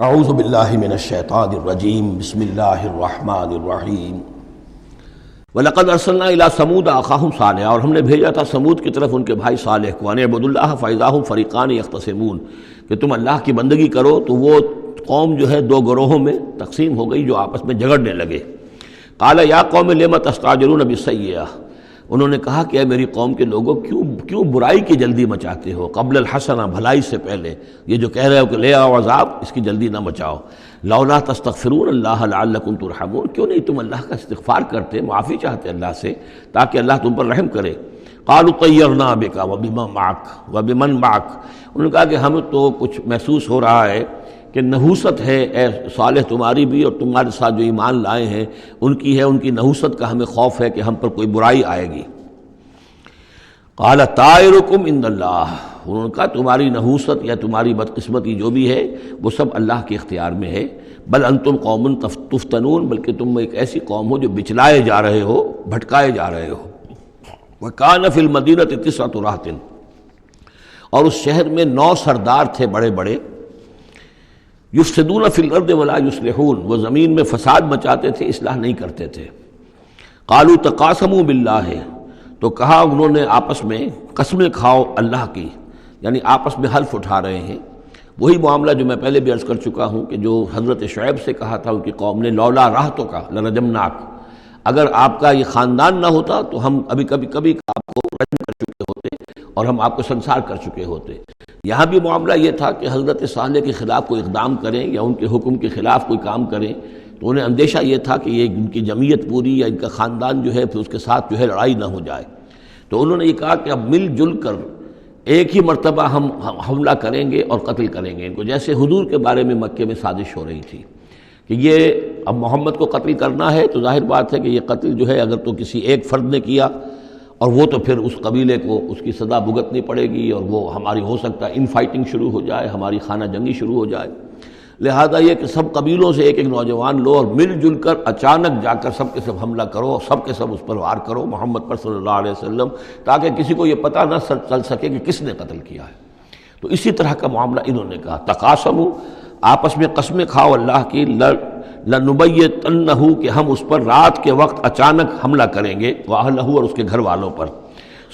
اعوذ باللہ من الشیطان الرجیم بسم اللہ الرحمن الرحیم وَلَقَدْ أَرْسَلْنَا إِلَىٰ ثَمُودَ أَخَاهُمْ صَالِحًا، اور ہم نے بھیجا تھا سمود کی طرف ان کے بھائی صالح کو، أَنِ اعْبُدُوا اللَّهَ فَإِذَا هُمْ فَرِيقَانِ يَخْتَصِمُونَ، کہ تم اللہ کی بندگی کرو تو وہ قوم جو ہے دو گروہوں میں تقسیم ہو گئی جو آپس میں جھگڑنے لگے۔ قَالَ يَا قَوْمِ لِمَ تَسْتَعْجِلُونَ بِالسَّيِّئَةِ، انہوں نے کہا کہ اے میری قوم کے لوگوں کیوں برائی کی جلدی مچاتے ہو، قبل الحسنہ بھلائی سے پہلے، یہ جو کہہ رہے ہو کہ لے آؤ عذاب، اس کی جلدی نہ مچاؤ۔ لولا تستغفرون اللہ لعلکم ترحمون، کیوں نہیں تم اللہ کا استغفار کرتے، معافی چاہتے اللہ سے تاکہ اللہ تم پر رحم کرے۔ قالوا طیرنا بک وبمن معک، انہوں نے کہا کہ ہمیں تو کچھ محسوس ہو رہا ہے کہ نحوست ہے اے صالح تمہاری بھی، اور تمہارے ساتھ جو ایمان لائے ہیں ان کی ہے، ان کی نحوست کا ہمیں خوف ہے کہ ہم پر کوئی برائی آئے گی۔ قال طائرکم عند اللہ، انہوں نے کہا تمہاری نحوست یا تمہاری بدقسمتی جو بھی ہے وہ سب اللہ کے اختیار میں ہے۔ بل انتم قوم تفتنون، بلکہ تم ایک ایسی قوم ہو جو بچلائے جا رہے ہو، بھٹکائے جا رہے ہو۔ وکان فی المدینہ 9 رہط، اور اس شہر میں 9 سردار تھے بڑے بڑے، یفسدون فی الارض ولا یصلحون، وہ زمین میں فساد مچاتے تھے، اصلاح نہیں کرتے تھے۔ قالوا تقاسموا باللہ، تو کہا انہوں نے آپس میں قسمیں کھاؤ اللہ کی، یعنی آپس میں حلف اٹھا رہے ہیں۔ وہی معاملہ جو میں پہلے بھی عرض کر چکا ہوں کہ جو حضرت شعیب سے کہا تھا ان کی قوم نے، لولا رہتک لرجمناک، اگر آپ کا یہ خاندان نہ ہوتا تو ہم ابھی کبھی آپ کو رجم کر چکے ہوتے اور ہم آپ کو سنسار کر چکے ہوتے۔ یہاں بھی معاملہ یہ تھا کہ حضرت صالح کے خلاف کوئی اقدام کریں یا ان کے حکم کے خلاف کوئی کام کریں تو انہیں اندیشہ یہ تھا کہ یہ ان کی جمعیت پوری یا ان کا خاندان جو ہے پھر اس کے ساتھ جو ہے لڑائی نہ ہو جائے۔ تو انہوں نے یہ کہا کہ اب مل جل کر ایک ہی مرتبہ ہم حملہ کریں گے اور قتل کریں گے ان کو، جیسے حضور کے بارے میں مکے میں سازش ہو رہی تھی کہ یہ اب محمد کو قتل کرنا ہے، تو ظاہر بات ہے کہ یہ قتل جو ہے اگر تو کسی ایک فرد نے کیا اور وہ تو پھر اس قبیلے کو اس کی سزا بھگتنی پڑے گی، اور وہ ہماری ہو سکتا ہے ان فائٹنگ شروع ہو جائے، ہماری خانہ جنگی شروع ہو جائے۔ لہذا یہ کہ سب قبیلوں سے ایک ایک نوجوان لو اور مل جل کر اچانک جا کر سب کے سب حملہ کرو، سب کے سب اس پر وار کرو محمد پر صلی اللہ علیہ وسلم، تاکہ کسی کو یہ پتہ نہ چل سکے کہ کس نے قتل کیا ہے۔ تو اسی طرح کا معاملہ انہوں نے کہا، تقاسموا، آپس میں قسمیں کھاؤ اللہ کی، لنبیتنہ، کہ ہم اس پر رات کے وقت اچانک حملہ کریں گے، واہلہ، اور اس کے گھر والوں پر،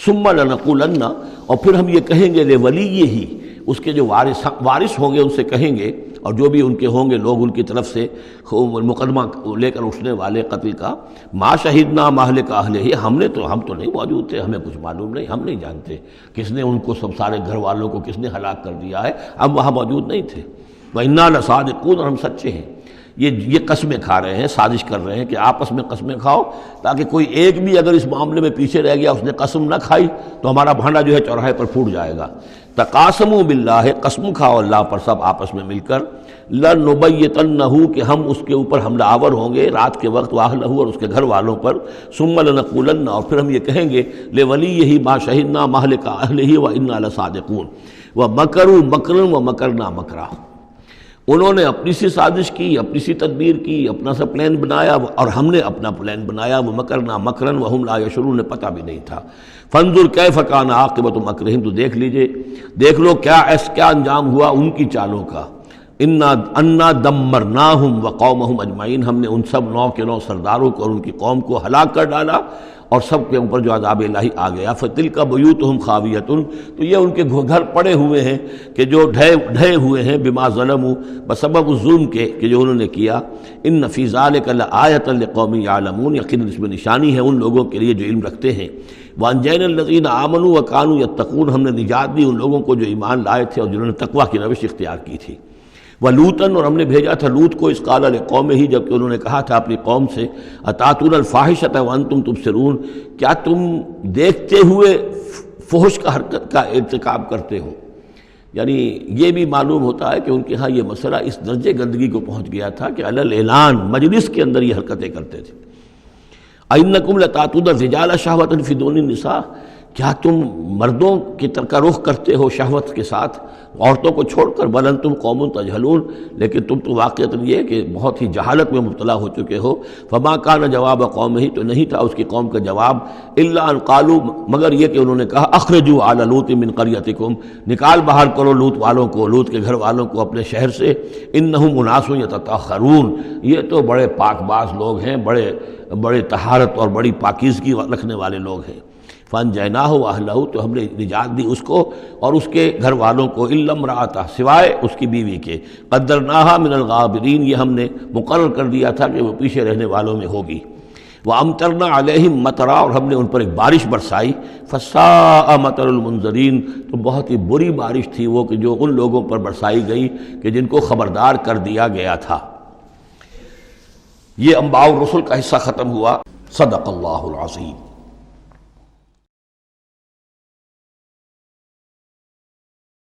ثم لنقولن، اور پھر ہم یہ کہیں گے لولیہ، اس کے جو وارث ہوں گے ان سے کہیں گے، اور جو بھی ان کے ہوں گے لوگ ان کی طرف سے مقدمہ لے کر اٹھنے والے قتل کا، ما شہدنا مہلک اہلہ، ہم تو نہیں موجود تھے، ہمیں کچھ معلوم نہیں، ہم نہیں جانتے کس نے ان کو سب سارے گھر والوں کو کس نے ہلاک کر دیا ہے، ہم وہاں موجود نہیں تھے۔ وَإِنَّا لَصَادِقُونَ، اور ہم سچے ہیں۔ یہ قسمیں کھا رہے ہیں، سازش کر رہے ہیں کہ آپس میں قسمیں کھاؤ تاکہ کوئی ایک بھی اگر اس معاملے میں پیچھے رہ گیا، اس نے قسم نہ کھائی تو ہمارا بھانڈا جو ہے چوراہے پر پھوٹ جائے گا۔ تقاسموا باللہ، قسم کھاؤ اللہ پر سب آپس میں مل کر، لنبیتنہ، کہ ہم اس کے اوپر حملہ آور ہوں گے رات کے وقت، واہلہ، اور اس کے گھر والوں پر، ثم لنقولن، اور پھر ہم یہ کہیں گے لولیہ ما شہدنا مہلک اہلہ وإنا لصادقون، ومکروا مکرا ومکرنا مکرا، انہوں نے اپنی سی سازش کی، اپنی سی تدبیر کی، اپنا سا پلان بنایا، اور ہم نے اپنا پلان بنایا، وہ مکرنا مکرن وہم لا یشعرون، پتہ بھی نہیں تھا۔ فانظر کیف کان عاقبۃ مکرہم، تو دیکھ لو کیا انجام ہوا ان کی چالوں کا۔ انا دمرناہم وقومہم اجمعین، ہم نے ان سب 9 کے 9 سرداروں کو اور ان کی قوم کو ہلاک کر ڈالا، اور سب کے اوپر جو عذاب الہی آ گیا۔ فتلک بیوتہم خاویۃ، تو یہ ان کے گھر پڑے ہوئے ہیں کہ جو ڈھے ہوئے ہیں، بما ظلموا، بسبب ظلم کے کہ جو انہوں نے کیا۔ ان فی ذلک لآیۃ لقوم یعلمون، یقیناً اس میں نشانی ہے ان لوگوں کے لیے جو علم رکھتے ہیں۔ وانجینا الذین آمنوا وکانوا یتقون، ہم نے نجات دی ان لوگوں کو جو ایمان لائے تھے اور جنہوں نے تقویٰ کی روش اختیار کی تھی۔ وَلُوطًا، اور ہم نے بھیجا تھا لوط کو، اذ قال لقومہ، جبکہ انہوں نے کہا تھا اپنی قوم سے، اتاتون الفاحشۃ وانتم تبصرون، کیا تم دیکھتے ہوئے فحش کا حرکت کا ارتکاب کرتے ہو؟ یعنی یہ بھی معلوم ہوتا ہے کہ ان کے ہاں یہ مسئلہ اس درجے گندگی کو پہنچ گیا تھا کہ علی الاعلان مجلس کے اندر یہ حرکتیں کرتے تھے۔ اَإِنَّكُمْ لَتَأْتُونَ الرِّجَالَ شَهْوَةً فِي دُونِ النِّسَاءِ، کیا تم مردوں کی طرح کا رخ کرتے ہو شہوت کے ساتھ عورتوں کو چھوڑ کر؟ بل انتم قوم تجہلون، لیکن تم تو واقعتاً یہ کہ بہت ہی جہالت میں مبتلا ہو چکے ہو۔ فما کان جواب قومہ، تو نہیں تھا اس کی قوم کا جواب، الا ان قالوا، مگر یہ کہ انہوں نے کہا اخرجوا آل لوط من قریتکم، نکال باہر کرو لوط والوں کو، لوط کے گھر والوں کو اپنے شہر سے، انہم اناس یتطہرون، یہ تو بڑے پاک باز لوگ ہیں، بڑے طہارت اور بڑی پاکیزگی رکھنے والے لوگ ہیں۔ فانجیناہ واہلہ، تو ہم نے نجات دی اس کو اور اس کے گھر والوں کو، الا امرأتہ، سوائے اس کی بیوی کے، قدرناہا من الغابرین، یہ ہم نے مقرر کر دیا تھا کہ وہ پیچھے رہنے والوں میں ہوگی۔ وَأَمْطَرْنَا عَلَيْهِمْ مَطَرًا، اور ہم نے ان پر ایک بارش برسائی، فَسَاءَ مَطَرُ الْمُنذَرِينَ، تو بہت ہی بری بارش تھی وہ کہ جو ان لوگوں پر برسائی گئی کہ جن کو خبردار کر دیا گیا تھا۔ یہ انباء الرسل کا حصہ ختم ہوا۔ صدق اللہ العظیم۔